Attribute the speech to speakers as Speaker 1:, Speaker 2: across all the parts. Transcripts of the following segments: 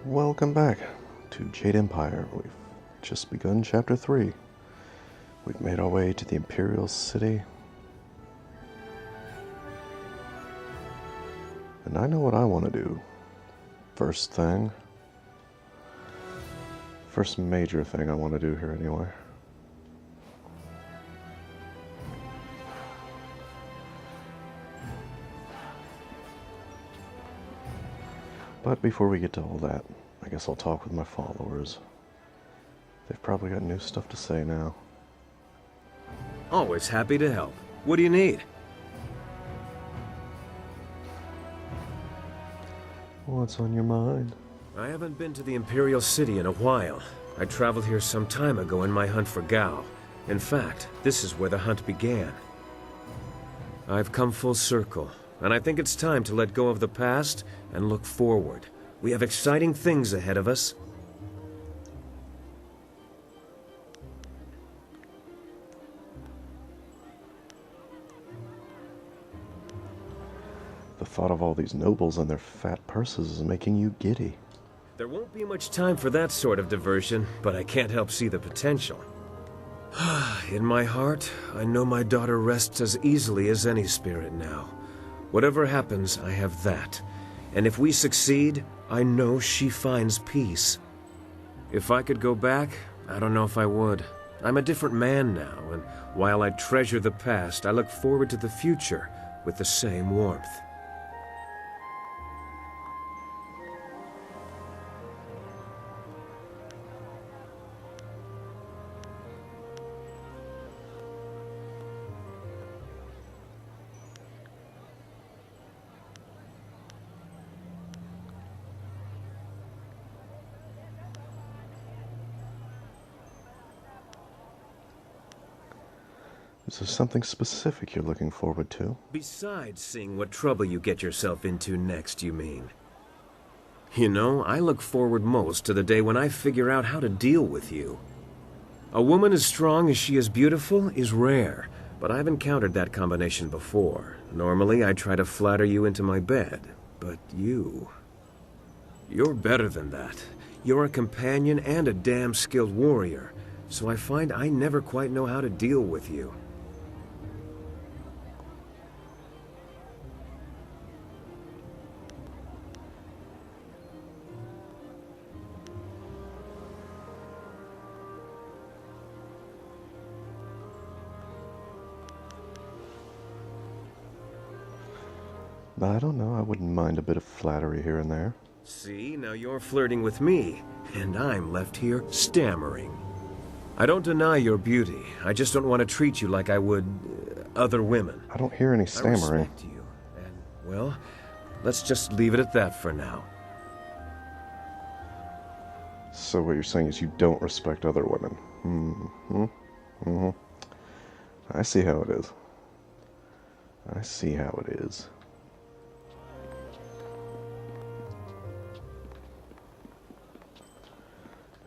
Speaker 1: Welcome back to Jade Empire. We've just begun Chapter 3. We've made our way to the Imperial City. And I know what I want to do. First major thing I want to do here anyway. But before we get to all that, I guess I'll talk with my followers. They've probably got new stuff to say now.
Speaker 2: Always happy to help. What do you need?
Speaker 1: What's on your mind?
Speaker 2: I haven't been to the Imperial City in a while. I traveled here some time ago in my hunt for Gao. In fact, this is where the hunt began. I've come full circle, and I think it's time to let go of the past and look forward. We have exciting things ahead of us.
Speaker 1: The thought of all these nobles and their fat purses is making you giddy.
Speaker 2: There won't be much time for that sort of diversion, but I can't help see the potential. In my heart, I know my daughter rests as easily as any spirit now. Whatever happens, I have that. And if we succeed, I know she finds peace. If I could go back, I don't know if I would. I'm a different man now, and while I treasure the past, I look forward to the future with the same warmth.
Speaker 1: Is there something specific you're looking forward to?
Speaker 2: Besides seeing what trouble you get yourself into next, you mean? You know, I look forward most to the day when I figure out how to deal with you. A woman as strong as she is beautiful is rare, but I've encountered that combination before. Normally, I try to flatter you into my bed, but you're better than that. You're a companion and a damn skilled warrior, so I find I never quite know how to deal with you.
Speaker 1: I don't know, I wouldn't mind a bit of flattery here and there.
Speaker 2: See, now you're flirting with me, and I'm left here stammering. I don't deny your beauty. I just don't want to treat you like I would other women.
Speaker 1: I don't hear any stammering.
Speaker 2: I respect you, and, well, let's just leave it at that for now.
Speaker 1: So what you're saying is you don't respect other women. I see how it is. I see how it is.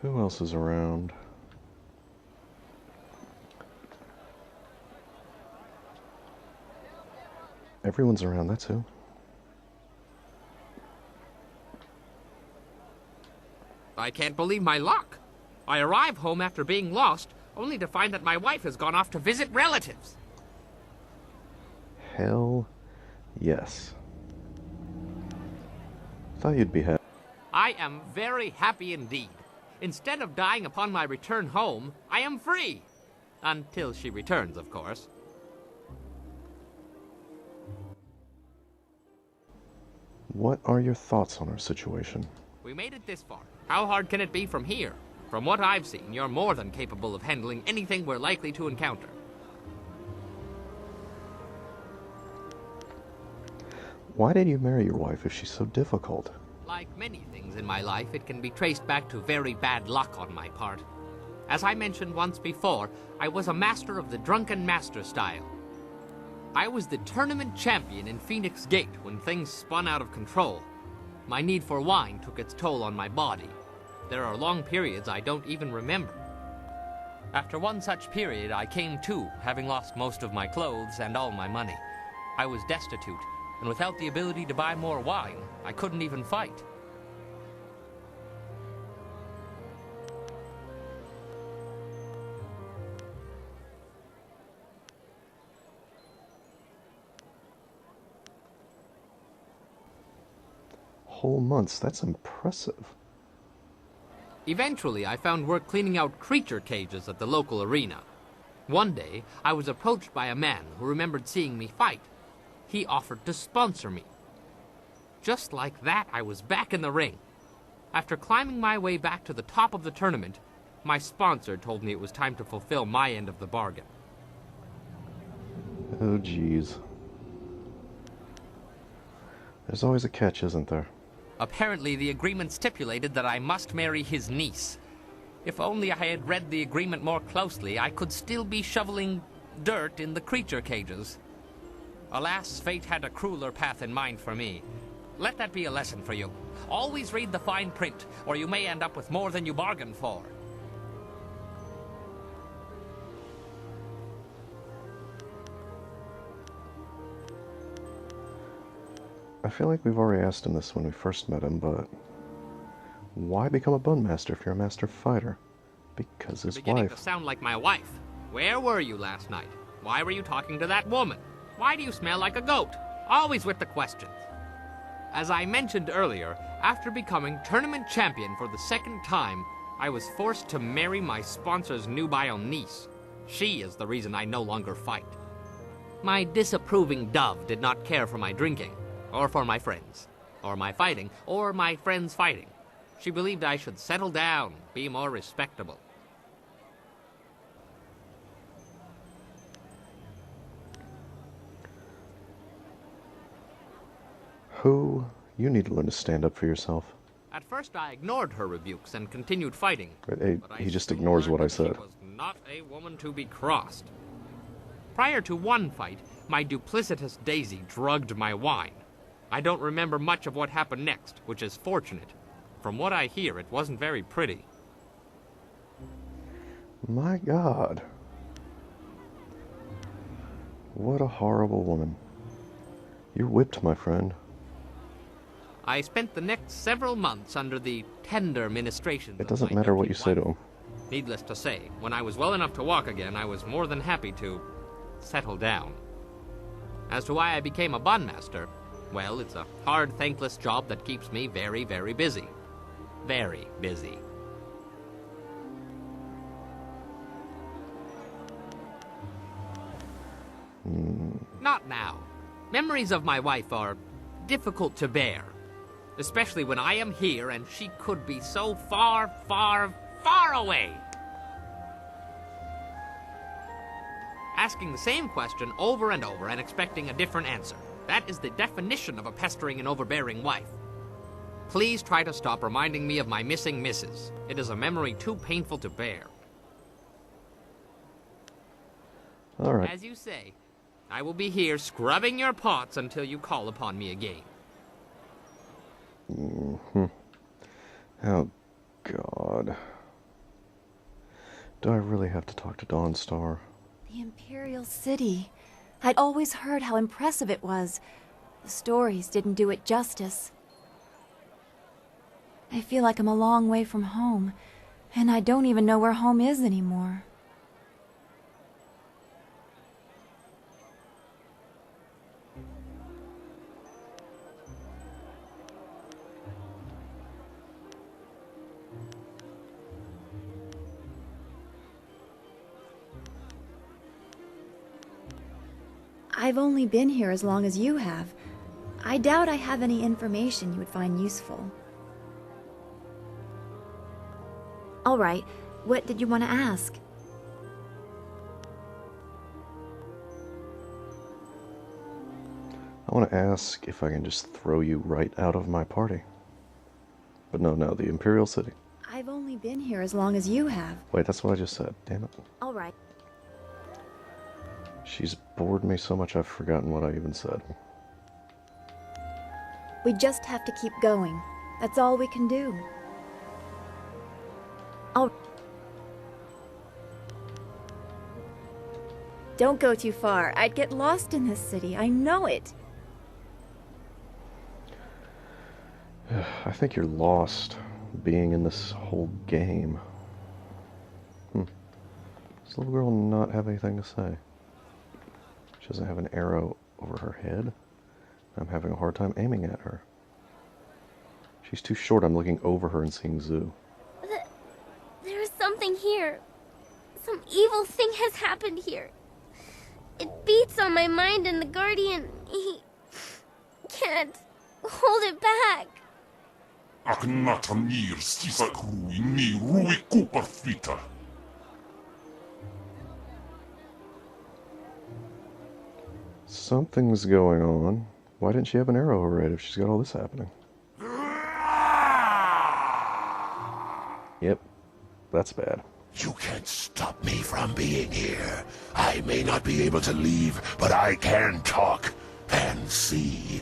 Speaker 1: Who else is around? Everyone's around, that's who.
Speaker 3: I can't believe my luck. I arrive home after being lost, only to find that my wife has gone off to visit relatives.
Speaker 1: Hell yes. Thought you'd be happy.
Speaker 3: I am very happy indeed. Instead of dying upon my return home, I am free. Until she returns, of course.
Speaker 1: What are your thoughts on our situation?
Speaker 3: We made it this far. How hard can it be from here? From what I've seen, you're more than capable of handling anything we're likely to encounter.
Speaker 1: Why did you marry your wife if she's so difficult?
Speaker 3: Like many things in my life, it can be traced back to very bad luck on my part. As I mentioned once before, I was a master of the drunken master style. I was the tournament champion in Phoenix Gate when things spun out of control. My need for wine took its toll on my body. There are long periods I don't even remember. After one such period, I came to, having lost most of my clothes and all my money. I was destitute, and without the ability to buy more wine, I couldn't even fight.
Speaker 1: whole months. That's impressive.
Speaker 3: Eventually, I found work cleaning out creature cages at the local arena. One day, I was approached by a man who remembered seeing me fight. He offered to sponsor me. Just like that, I was back in the ring. After climbing my way back to the top of the tournament, my sponsor told me it was time to fulfill my end of the bargain.
Speaker 1: Oh, geez. There's always a catch, isn't there?
Speaker 3: Apparently, the agreement stipulated that I must marry his niece. If only I had read the agreement more closely, I could still be shoveling dirt in the creature cages. Alas, fate had a crueler path in mind for me. Let that be a lesson for you. Always read the fine print, or you may end up with more than you bargained for.
Speaker 1: I feel like we've already asked him this when we first met him, but why become a bun master if you're a master fighter? Because his
Speaker 3: You're beginning
Speaker 1: wife.
Speaker 3: to sound like my wife. Where were you last night? Why were you talking to that woman? Why do you smell like a goat? Always with the questions. As I mentioned earlier, after becoming tournament champion for the second time, I was forced to marry my sponsor's nubile niece. She is the reason I no longer fight. My disapproving dove did not care for my drinking, or for my friends, or my fighting, or my friends fighting. She believed I should settle down, be more respectable.
Speaker 1: Who? You need to learn to stand up for yourself.
Speaker 3: At first I ignored her rebukes and continued fighting.
Speaker 1: Hey,
Speaker 3: but I
Speaker 1: he just
Speaker 3: soon
Speaker 1: ignores
Speaker 3: learned
Speaker 1: what I
Speaker 3: that
Speaker 1: said.
Speaker 3: She was not a woman to be crossed. Prior to one fight, my duplicitous Daisy drugged my wine. I don't remember much of what happened next, which is fortunate. From what I hear, it wasn't very pretty.
Speaker 1: My God. What a horrible woman. You're whipped, my friend.
Speaker 3: I spent the next several months under the tender ministrations
Speaker 1: It
Speaker 3: of
Speaker 1: doesn't
Speaker 3: my
Speaker 1: matter what
Speaker 3: newly
Speaker 1: you say to
Speaker 3: wife.
Speaker 1: him.
Speaker 3: Needless to say, when I was well enough to walk again, I was more than happy to settle down. As to why I became a bun master, well, it's a hard, thankless job that keeps me very, very busy. Very busy. Not now. Memories of my wife are difficult to bear. Especially when I am here and she could be so far, far, far away. Asking the same question over and over and expecting a different answer. That is the definition of a pestering and overbearing wife. Please try to stop reminding me of my missing missus. It is a memory too painful to bear.
Speaker 1: All right.
Speaker 3: As you say, I will be here scrubbing your pots until you call upon me again.
Speaker 1: Oh, God. Do I really have to talk to Dawnstar?
Speaker 4: The Imperial City. I'd always heard how impressive it was. The stories didn't do it justice. I feel like I'm a long way from home, and I don't even know where home is anymore. I've only been here as long as you have. I doubt I have any information you would find useful. All right, what did you want to ask?
Speaker 1: I want to ask if I can just throw you right out of my party. But no, the Imperial City.
Speaker 4: I've only been here as long as you have.
Speaker 1: Wait, that's what I just said. Damn it.
Speaker 4: All right.
Speaker 1: She's bored me so much I've forgotten what I even said.
Speaker 4: We just have to keep going. That's all we can do. Oh. Don't go too far. I'd get lost in this city. I know it.
Speaker 1: I think you're lost being in this whole game. Does the little girl not have anything to say? She doesn't have an arrow over her head. I'm having a hard time aiming at her. She's too short. I'm looking over her and seeing Zoo.
Speaker 5: There is something here. Some evil thing has happened here. It beats on my mind, and the Guardian, he can't hold it back.
Speaker 1: Something's going on. Why didn't she have an arrow over it if she's got all this happening? Yep, that's bad.
Speaker 6: You can't stop me from being here. I may not be able to leave, but I can talk and see.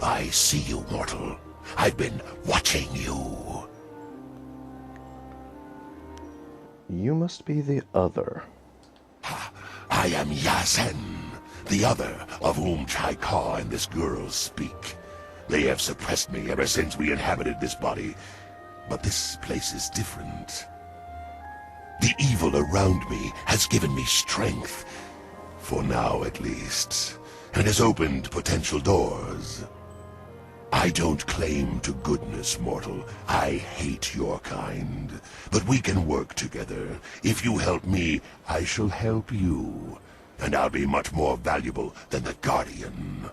Speaker 6: I see you, mortal. I've been watching you.
Speaker 1: You must be the other.
Speaker 6: I am Yazen, the other of whom Chaika and this girl speak. They have suppressed me ever since we inhabited this body, but this place is different. The evil around me has given me strength, for now at least, and has opened potential doors. I don't claim to goodness, mortal. I hate your kind. But we can work together. If you help me, I shall help you. And I'll be much more valuable than the Guardian.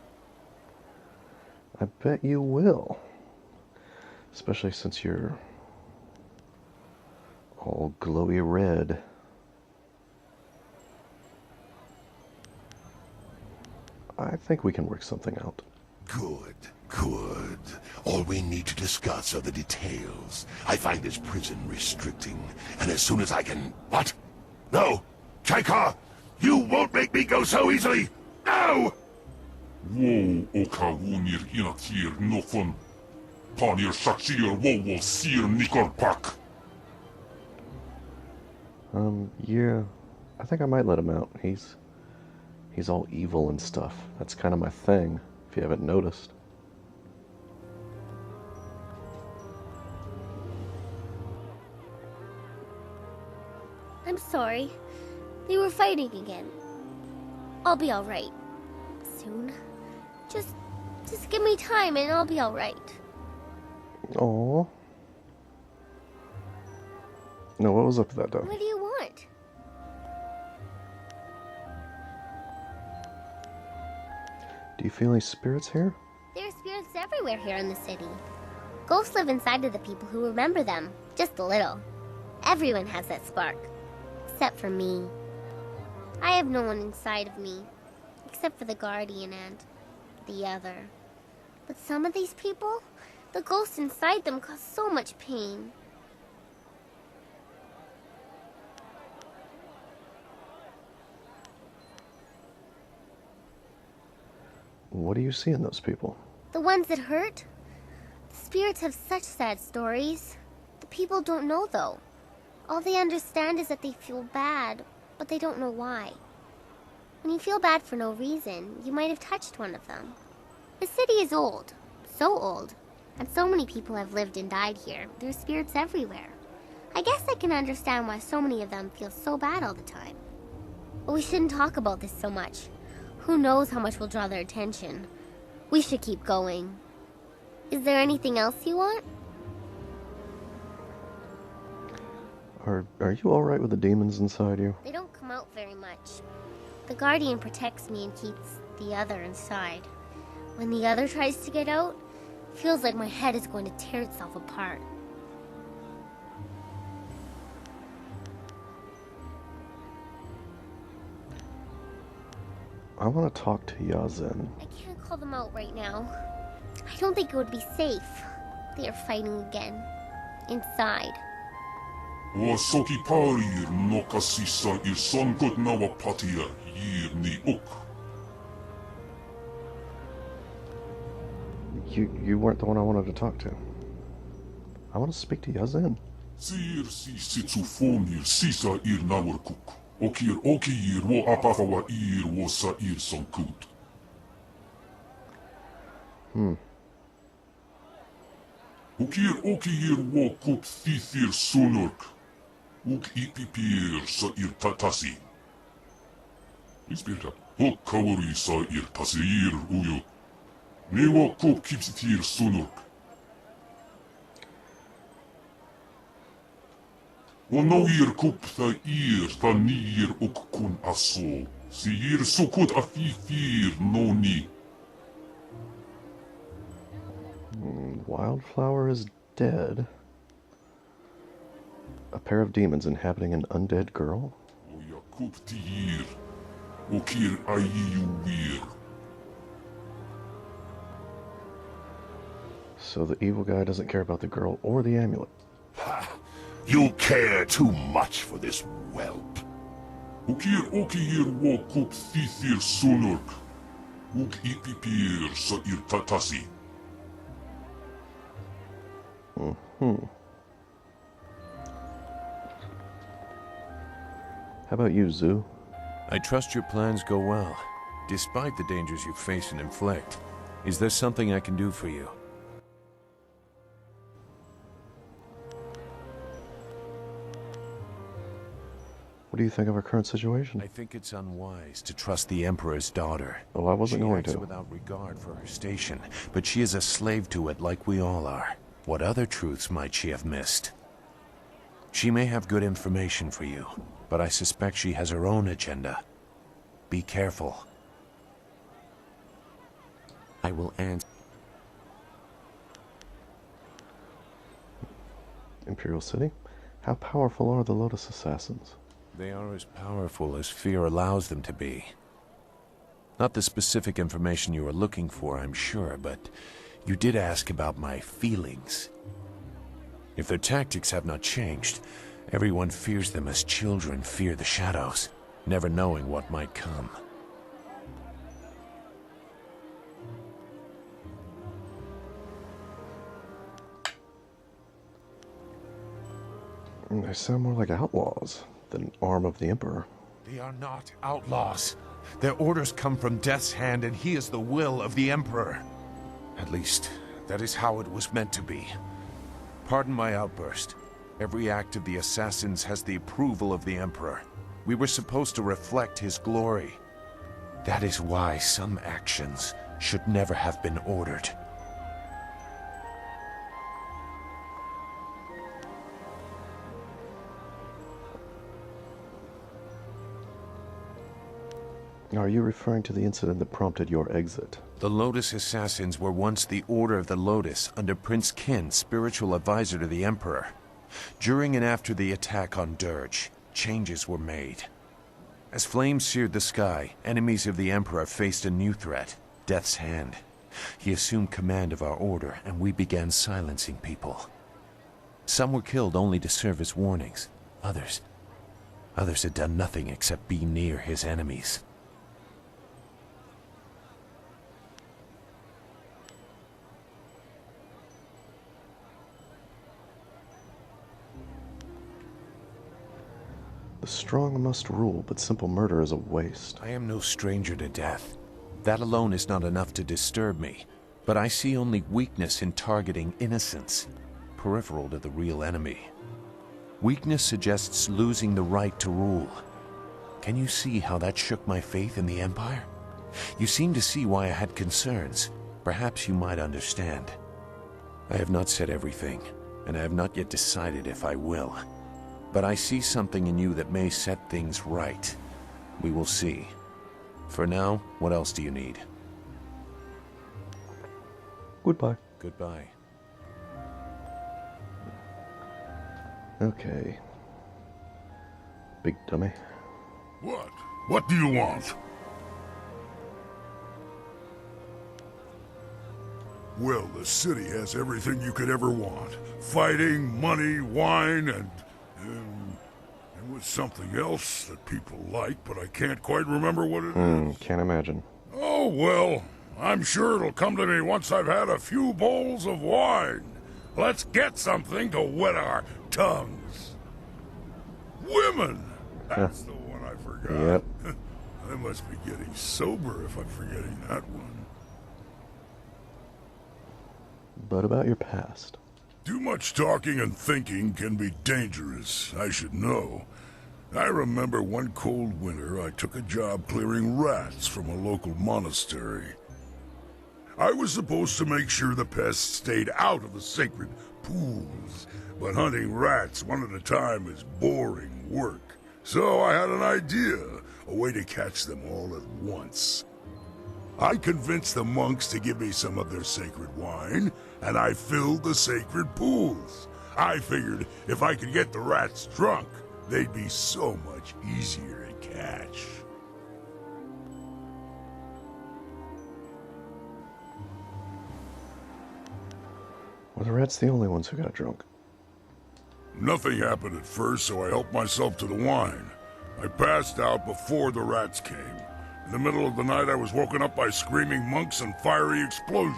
Speaker 1: I bet you will. Especially since you're all glowy red. I think we can work something out.
Speaker 6: Good, good. All we need to discuss are the details. I find this prison restricting, and as soon as I can... What? No! Chaika! You won't make me go so easily! No!
Speaker 7: Wo oka wunir inakir nofun. Panir shakir wo sir nikorpak.
Speaker 1: Yeah. I think I might let him out. He's all evil and stuff. That's kind of my thing, if you haven't noticed.
Speaker 5: I'm sorry. They were fighting again. I'll be alright. Soon. Just give me time and I'll be alright.
Speaker 1: Aww. No, what was up with that dog?
Speaker 5: What do you want?
Speaker 1: Do you feel any spirits here?
Speaker 5: There are spirits everywhere here in the city. Ghosts live inside of the people who remember them. Just a little. Everyone has that spark. Except for me. I have no one inside of me. Except for the Guardian and the other. But some of these people, the ghosts inside them cause so much pain.
Speaker 1: What do you see in those people?
Speaker 5: The ones that hurt? The spirits have such sad stories. The people don't know, though. All they understand is that they feel bad, but they don't know why. When you feel bad for no reason, you might have touched one of them. The city is old. So old. And so many people have lived and died here. There's spirits everywhere. I guess I can understand why so many of them feel so bad all the time. But we shouldn't talk about this so much. Who knows how much will draw their attention. We should keep going. Is there anything else you want?
Speaker 1: Are you alright with the demons inside you?
Speaker 5: They don't come out very much. The Guardian protects me and keeps the other inside. When the other tries to get out, it feels like my head is going to tear itself apart.
Speaker 1: I want to talk to Yazen.
Speaker 5: I can't call them out right now. I don't think it would be safe. They are fighting again. Inside.
Speaker 7: O soki parir no kasisa ir sonkot nawa patia yir ni uk.
Speaker 1: You weren't the one I wanted to talk to. I want to speak to Yazen.
Speaker 7: Sir si sitsufonir sisa ir nawarkuk. Okir okir wo apafawa ir wo sa ir sonkut. Okir okir wo kup thithir sunurk. Uk ipipir sa ir tatasi. Inspirta. Hok kawari sa ir tasir uyo. Newa kup kipsitir sunurk. Och noir kup tha nir och kun aso. Siir sukut afifir noni.
Speaker 1: Wildflower is dead. A pair of demons inhabiting an undead girl?
Speaker 7: Och jag kup tiir. Och kir ayiuir.
Speaker 1: So the evil guy doesn't care about the girl or the amulet.
Speaker 6: You care too much for this whelp.
Speaker 7: Och kir okir wo kup thithir sunurk. Och ipipir sa ir tatasi.
Speaker 1: How about you, Zoo?
Speaker 8: I trust your plans go well, despite the dangers you face and inflict. Is there something I can do for you?
Speaker 1: What do you think of our current situation?
Speaker 8: I think it's unwise to trust the Emperor's daughter.
Speaker 1: Oh, I wasn't going
Speaker 8: She acts
Speaker 1: to.
Speaker 8: without regard for her station, but she is a slave to it like we all are. What other truths might she have missed? She may have good information for you, but I suspect she has her own agenda. Be careful. I will answer.
Speaker 1: Imperial City? How powerful are the Lotus Assassins?
Speaker 8: They are as powerful as fear allows them to be. Not the specific information you are looking for, I'm sure, but you did ask about my feelings. If their tactics have not changed, everyone fears them as children fear the shadows, never knowing what might come.
Speaker 1: They sound more like outlaws than an arm of the Emperor.
Speaker 8: They are not outlaws. Their orders come from Death's Hand, and he is the will of the Emperor. At least, that is how it was meant to be. Pardon my outburst. Every act of the assassins has the approval of the Emperor. We were supposed to reflect his glory. That is why some actions should never have been ordered.
Speaker 1: Are you referring to the incident that prompted your exit?
Speaker 8: The Lotus Assassins were once the Order of the Lotus under Prince Qin, spiritual advisor to the Emperor. During and after the attack on Dirge, changes were made. As flames seared the sky, enemies of the Emperor faced a new threat, Death's Hand. He assumed command of our order, and we began silencing people. Some were killed only to serve as warnings. Others had done nothing except be near his enemies.
Speaker 1: The strong must rule, but simple murder is a waste.
Speaker 8: I am no stranger to death. That alone is not enough to disturb me, but I see only weakness in targeting innocents, peripheral to the real enemy. Weakness suggests losing the right to rule. Can you see how that shook my faith in the Empire? You seem to see why I had concerns. Perhaps you might understand. I have not said everything, and I have not yet decided if I will. But I see something in you that may set things right. We will see. For now, what else do you need?
Speaker 1: Goodbye.
Speaker 8: Goodbye.
Speaker 1: Okay. Big dummy.
Speaker 6: What? What do you want?
Speaker 9: Well, the city has everything you could ever want. Fighting, money, wine, and with something else that people like, but I can't quite remember what it is.
Speaker 1: Can't imagine.
Speaker 9: Oh, well, I'm sure it'll come to me once I've had a few bowls of wine. Let's get something to wet our tongues. Women! That's the one I forgot.
Speaker 1: Yep.
Speaker 9: I must be getting sober if I'm forgetting that one.
Speaker 1: But about your past.
Speaker 9: Too much talking and thinking can be dangerous, I should know. I remember one cold winter I took a job clearing rats from a local monastery. I was supposed to make sure the pests stayed out of the sacred pools, but hunting rats one at a time is boring work. So I had an idea, a way to catch them all at once. I convinced the monks to give me some of their sacred wine, and I filled the sacred pools. I figured if I could get the rats drunk, they'd be so much easier to catch.
Speaker 1: Were the rats the only ones who got drunk?
Speaker 9: Nothing happened at first, so I helped myself to the wine. I passed out before the rats came. In the middle of the night, I was woken up by screaming monks and fiery explosions.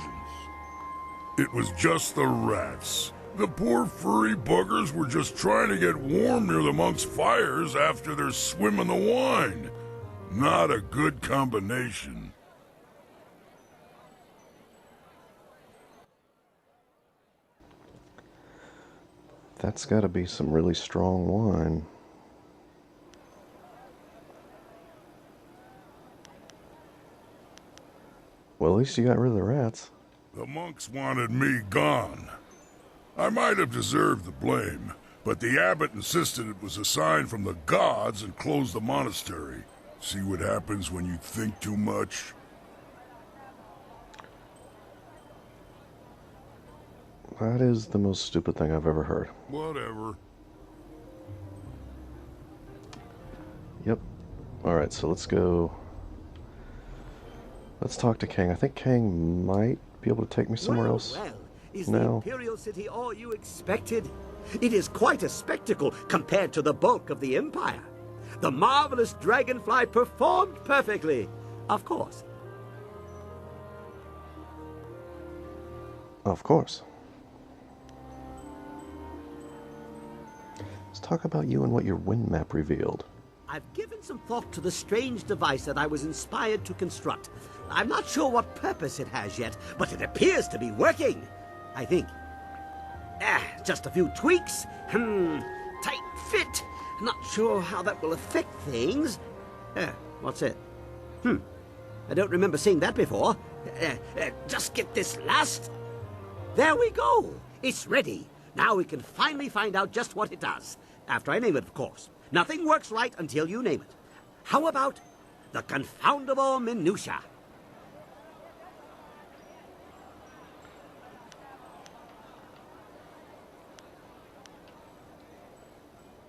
Speaker 9: It was just the rats. The poor furry buggers were just trying to get warm near the monks' fires after their swim in the wine. Not a good combination.
Speaker 1: That's gotta be some really strong wine. Well, at least you got rid of the rats.
Speaker 9: The monks wanted me gone. I might have deserved the blame, but the abbot insisted it was a sign from the gods and closed the monastery. See what happens when you think too much?
Speaker 1: That is the most stupid thing I've ever heard.
Speaker 9: Whatever.
Speaker 1: Yep. Alright, so let's go. Let's talk to King. I think King might be able to take me somewhere else.
Speaker 10: Well, is
Speaker 1: No.
Speaker 10: the Imperial City all you expected? It is quite a spectacle compared to the bulk of the Empire. The marvelous dragonfly performed perfectly, of course.
Speaker 1: Of course. Let's talk about you and what your wind map revealed.
Speaker 10: I've given some thought to the strange device that I was inspired to construct. I'm not sure what purpose it has yet, but it appears to be working, I think. Just a few tweaks. Tight fit. Not sure how that will affect things. What's it? I don't remember seeing that before. Just get this last. There we go. It's ready. Now we can finally find out just what it does. After I name it, of course. Nothing works right until you name it. How about the confoundable minutia?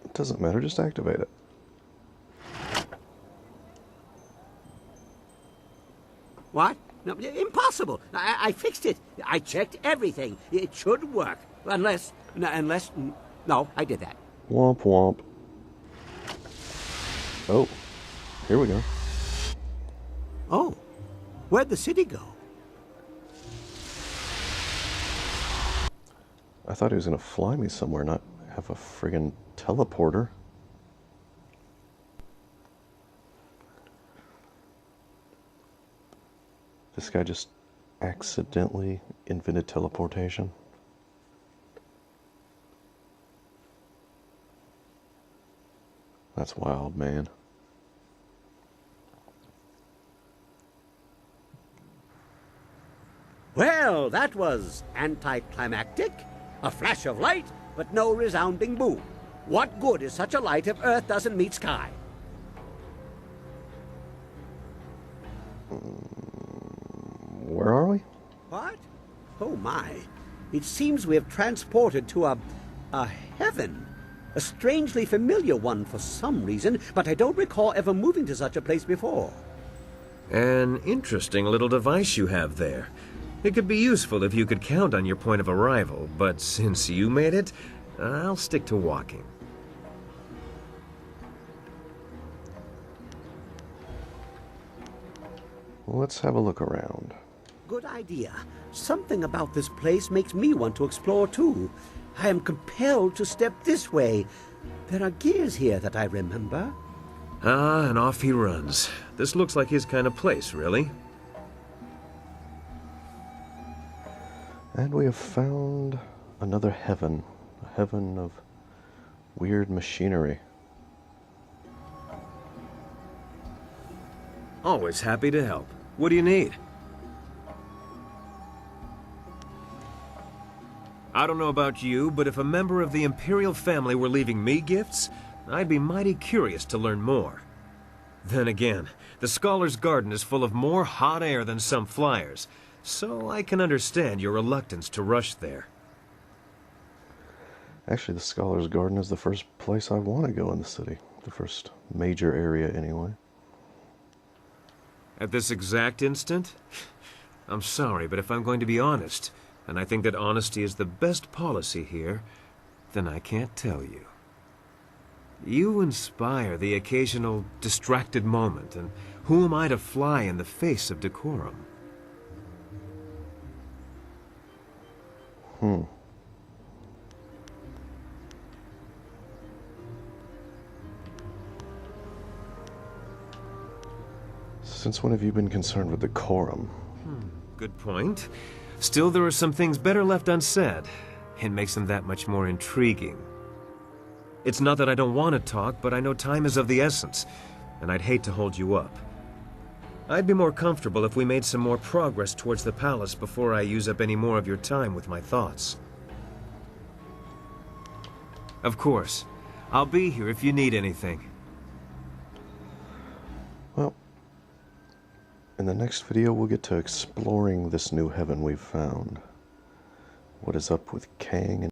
Speaker 1: It doesn't matter, just activate it.
Speaker 10: What? No, impossible. I fixed it. I checked everything. It should work. Unless, no, I did that.
Speaker 1: Womp womp. Oh, here we go.
Speaker 10: Oh, where'd the city go?
Speaker 1: I thought he was going to fly me somewhere, not have a friggin' teleporter. This guy just accidentally invented teleportation. That's wild, man.
Speaker 10: Well, that was anticlimactic. A flash of light, but no resounding boom. What good is such a light if Earth doesn't meet sky?
Speaker 1: Where are we?
Speaker 10: What? Oh my. It seems we have transported to a heaven. A strangely familiar one for some reason, but I don't recall ever moving to such a place before.
Speaker 2: An interesting little device you have there. It could be useful if you could count on your point of arrival, but since you made it, I'll stick to walking.
Speaker 1: Let's have a look around.
Speaker 10: Good idea. Something about this place makes me want to explore too. I am compelled to step this way. There are gears here that I remember.
Speaker 2: Ah, and off he runs. This looks like his kind of place, really.
Speaker 1: And we have found another heaven. A heaven of weird machinery.
Speaker 2: Always happy to help. What do you need? I don't know about you, but if a member of the Imperial family were leaving me gifts, I'd be mighty curious to learn more. Then again, the Scholar's Garden is full of more hot air than some flyers, so I can understand your reluctance to rush there.
Speaker 1: Actually, the Scholar's Garden is the first place I want to go in the city. The first major area, anyway.
Speaker 2: At this exact instant? I'm sorry, but if I'm going to be honest, and I think that honesty is the best policy here, then I can't tell you. You inspire the occasional distracted moment, and who am I to fly in the face of decorum?
Speaker 1: Since when have you been concerned with decorum?
Speaker 2: Good point. Still, there are some things better left unsaid. It makes them that much more intriguing. It's not that I don't want to talk, but I know time is of the essence, and I'd hate to hold you up. I'd be more comfortable if we made some more progress towards the palace before I use up any more of your time with my thoughts. Of course. I'll be here if you need anything.
Speaker 1: Well, in the next video we'll get to exploring this new heaven we've found. What is up with Kang and